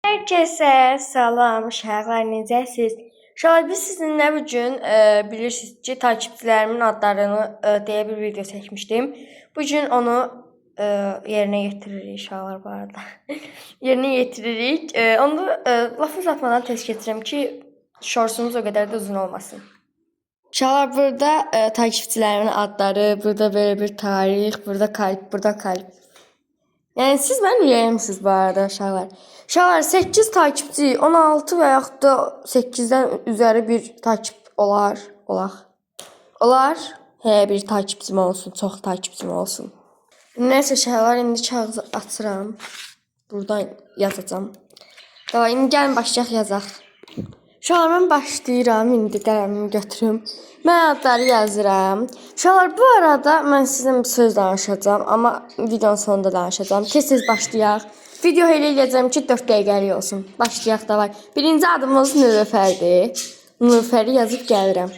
Herkese salam, uşaqlar, necəsiz? Uşaqlar, biz sizinlə bugün bilirsiniz ki, takipçilerimin adlarını deyə bir video çəkmişdim. Bugün onu yerinə yetiririk uşaqlar bu arada. Yerinə yetiririk. Onu lafı uzatmadan tez keçirəm ki, şortsumuz o qədər də uzun olmasın. Uşaqlar, burada takipçilerimin adları, burada böyle bir tarix, burada kalp, burada kalp. Yəni siz məni ürəyimsiz bu arada uşaqlar. Uşaqlar 8 takipçi, 16 və yaxud da 8-dən üzəri bir takip olar. Olar. Bir takipçim olsun, çox takipçim olsun. Nəysə uşaqlar, indi kağızı açıram. Buradan yazacağam. Davay, indi gəlin başlayaq yazaq. Uşaqlar, mən başlayıram, indi qələmimi götürüm. Mən adları yazıram. Uşaqlar, bu arada mən sizə bir söz danışacağam, amma videonun sonunda danışacağam. Tez başlayaq. Video elə edəcəm ki, 4 dəqiqəlik olsun. Başlayaq da var. Birinci adımız Nilüferdir. Nilüferi yazıb gəlirəm.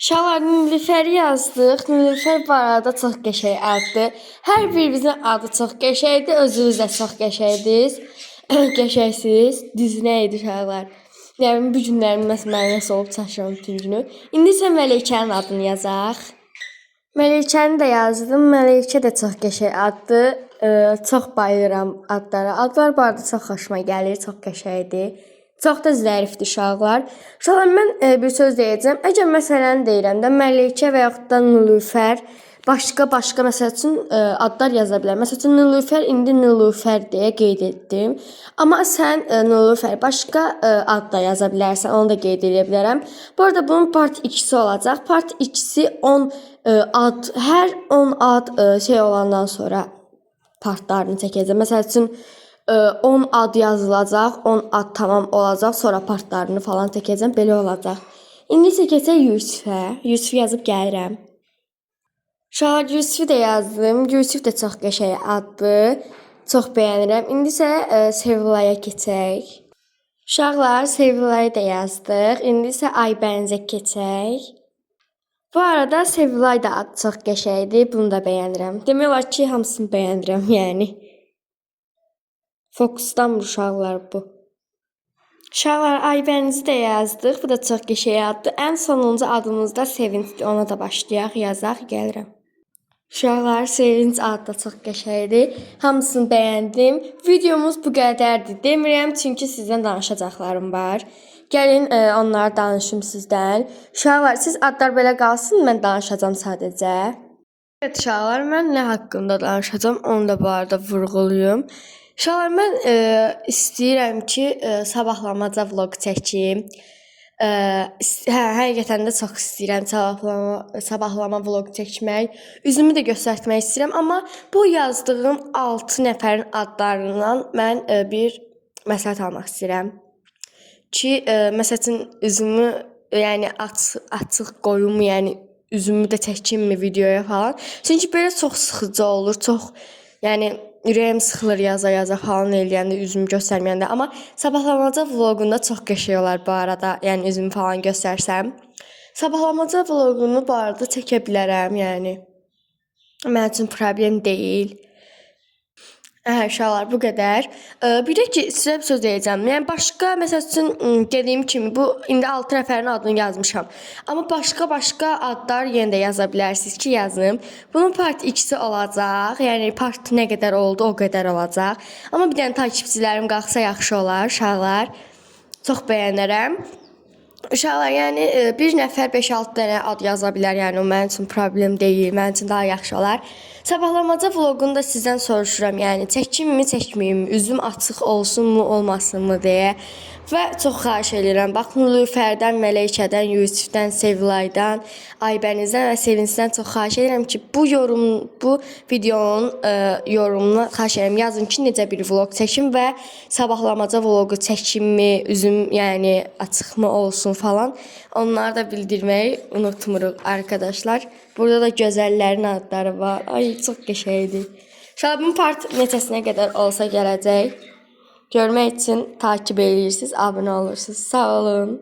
Uşaqlar, Nilüferi yazdıq. Nilüfer bu arada çox qəşəng addır. Hər birimizin adı çox qəşəngdir. Özünüz də çox qəşəngsiniz. Qəşəngsiniz. Düzünə idi uşaqlar. Yəni, bu günlərim mənə nəsə olub çaşıram bütün günü. İndi isə Mələkənin adını yazaq. Mələkəni də yazdım. Mələkə də çox qəşəng addır. Çox bayılıram adlara. Adlar bu arada çox xoşuma gəlir, çox qəşəngdir. Çox da zərifdir uşaqlar. Uşaqlar, mən bir söz deyəcəm. Əgər məsələni deyirəm də, Mələkə və yaxud da Nilüfer başqa məsəl üçün adlar yaza bilər. Məsəl üçün Nilüfer indi Nilüfer deyə qeyd etdim. Amma sən Nilüfer başqa ad da yaza bilərsən, onu da qeyd edə bilərəm. Bu arada bunun part 2-si olacaq. Part 2-si 10 ad, hər 10 ad olandan sonra partlarını çəkəcəm. Məsəl üçün 10 ad yazılacaq, 10 ad tamam olacaq, sonra partlarını falan çəkəcəm, belə olacaq. İndi isə keçək Yusifə. Yusif yazıb gəlirəm. Uşaqlar, Yusifi də yazdım. Yusif də çox qəşəng addır. Çox bəyənirəm. İndi isə Sevilaya keçək. Uşaqlar, Sevilayı da yazdıq. İndi isə Aybənizə keçək. Bu arada Sevilay da adı çox qəşəngdir. Bunu da bəyənirəm. Demək olar ki, hamısını bəyənirəm, yəni. Fokusdan uşaqlar bu. Uşaqlar, Aybənizi də yazdıq. Bu da çox qəşəng addır. Ən sonuncu adımız da Sevincdir. Ona da başlayaq, yazaq, gəlirəm. Uşaqlar, Sevinç adı da çox qəşəngdir. Hamısını bəyəndim. Videomuz bu qədərdir. Demirəm, çünki sizdən danışacaqlarım var. Gəlin onları danışım sizdən. Uşaqlar, siz adlar belə qalsın, mən danışacağam sadəcə. Evet uşaqlar, mən nə haqqında danışacağam, onu da bu arada vurğuluyum. Uşaqlar, mən istəyirəm ki, sabahlamaca vlog çəkim. Həqiqətən də çox istəyirəm sabahlama vlog çəkmək. Üzümü də göstərmək istəyirəm, amma bu yazdığım 6 nəfərin adlarından mən bir məsləhət almaq istəyirəm. Ki, məsələn, üzümü yəni açıq qoyum, yəni üzümü də çəkimmi videoya falan. Çünki belə çox sıxıcı olur, çox yəni ürəyim sıxılır yaza falan eləyəndə, üzümü göstərməyəndə. Amma sabahlamaca vloqunda çox qəşəng olar bu arada, yəni üzümü falan göstərsəm. Sabahlamaca vloqunu bu arada çəkə bilərəm, yəni. Mənim üçün problem deyil. Uşaqlar, bu qədər. Bir də ki, sizə bir söz deyəcəm. Yəni, başqa, məsəl üçün, dediyim kimi, bu, indi 6 nəfərin adını yazmışam. Amma başqa adlar yenə də yaza bilərsiniz ki, yazım. Bunun part 2-si olacaq. Yəni, part nə qədər oldu, o qədər olacaq. Amma bir dənə takipçilərim qalxsa yaxşı olar, uşaqlar. Çox bəyənərəm. Uşaqlar, yəni, bir nəfər 5-6 dənə ad yaza bilər, yəni, o mənim üçün problem deyil, mənim üçün daha yaxşı olar. Sabahlamaca vloqunu da sizdən soruşuram, yəni, çəkimmi, çəkməyim, üzüm açıq olsunmu, olmasınmı deyə. Və çox xahiş edirəm, bax, Nilüferdən, Mələkədən, Yusifdən, Sevilaydan, Aybənizdən və Sevincdən çox xahiş edirəm ki, bu videonun yorumuna xahiş edirəm, yazın ki, necə bir vlog çəkim və sabahlamaca vlogu çəkimmi, üzüm, yəni, açıqmı olsun falan. Onları da bildirməyi unutmuruq, arkadaşlar. Burada da gözəllərin adları var. Ay, çox qəşəngdir. Şabın part neçəsinə qədər olsa gələcək. Görmək üçün takip edirsiniz, abunə olursunuz. Sağ olun.